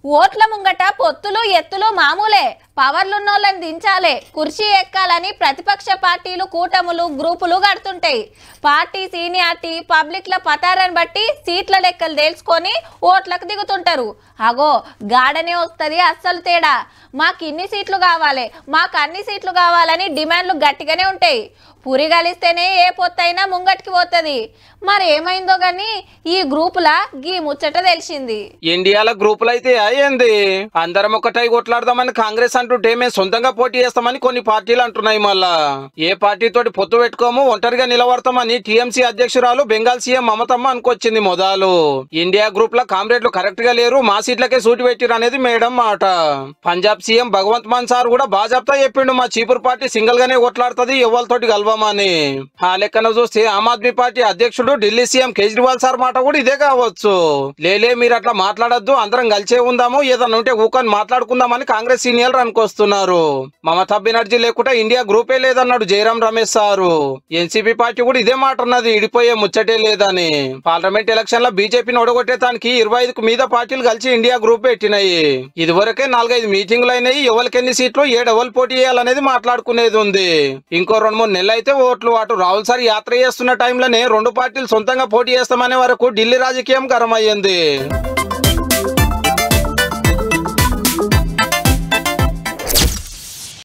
ఓట్ల ముంగట పొత్తులు ఎత్తులు మామూలే. పవర్లున్నోళ్ళని దించాలే, కుర్చీ ఎక్కాలని ప్రతిపక్ష పార్టీలు కూటములు గ్రూపులు కడుతుంటాయి. పార్టీ సీనియారిటీ పబ్లిక్ల పతారాన్ని బట్టి సీట్ల లెక్కలు తెలుసుకొని ఓట్లకు దిగుతుంటారు. అగో గాడనే వస్తుంది అస్సలు తేడా. మాకు ఇన్ని సీట్లు కావాలి, మాకు అన్ని సీట్లు కావాలని డిమాండ్లు గట్టిగానే ఉంటాయి. పురి కలిస్తేనే ఏ పొత్తైనా ముంగటికి పోతుంది. మరి ఏమైందో గాని ఈ గ్రూపుల గీ ముచ్చట తెలిసింది. ఇండియాలో గ్రూపులు అయితే అయ్యింది. అందరం ఒకటై కొట్లాడదామని కాంగ్రెస్ అంటుంటే మేము సొంతంగా పోటీ చేస్తామని కొన్ని పార్టీలు అంటున్నాయి. మళ్ళా ఏ పార్టీతోటి పొత్తు పెట్టుకోము, ఒంటరిగా నిలబడతామని టీఎంసీ అధ్యక్షురాలు బెంగాల్ సీఎం మమతమ్మ అనుకొచ్చింది. మొదలు ఇండియా గ్రూప్ లో కామ్రేడ్లు కరెక్ట్ గా లేరు, మా సీట్లకే సూటి పెట్టిరు అనేది మేడం మాట. పంజాబ్ సీఎం భగవంత్ మాన్ సార్ కూడా బాజాప్తా చెప్పిండు, మా చీపురు పార్టీ సింగిల్ గానే కొట్లాడుతుంది, ఎవరితోటి కలవమని. ఆ లెక్కన చూస్తే ఆమ్ ఆద్మీ పార్టీ అధ్యక్షుడు ఢిల్లీ సీఎం కేజ్రీవాల్ సార్ మాట కూడా ఇదే కావచ్చు. లేలే మీరు అట్లా మాట్లాడొద్దు, అందరం కలిసే ఉందాము, ఏదన్నా ఉంటే ఊకొని మాట్లాడుకుందామని కాంగ్రెస్ సీనియర్లు అనుకొస్తున్నారు. మమతా బెనర్జీ లేకుండా ఇండియా గ్రూపే లేదన్నాడు Jayaram Ramesh sir. NCP party కూడా ఇదే మాట అన్నది, ఇడిపోయే ముచ్చటే లేదని. పార్లమెంట్ ఎలక్షన్ లో బీజేపీని ఓడగొట్టేదానికి 25కు మీద పార్టీలు కలిసి ఇండియా గ్రూప్ పెట్టినాయి. ఇదివరకే 4-5 మీటింగ్లు అయినాయి. ఎవరికెన్ని సీట్లు ఎవరు పోటీ చేయాలనేది మాట్లాడుకునేది ఉంది. ఇంకో 2-3 నెలలు అయితే ఓట్లు. అటు రాహుల్ సార్ యాత్ర చేస్తున్న టైంలోనే 2 పార్టీలు సొంతంగా పోటీ చేస్తామనే వరకు ఢిల్లీ రాజకీయం గరం అయ్యింది.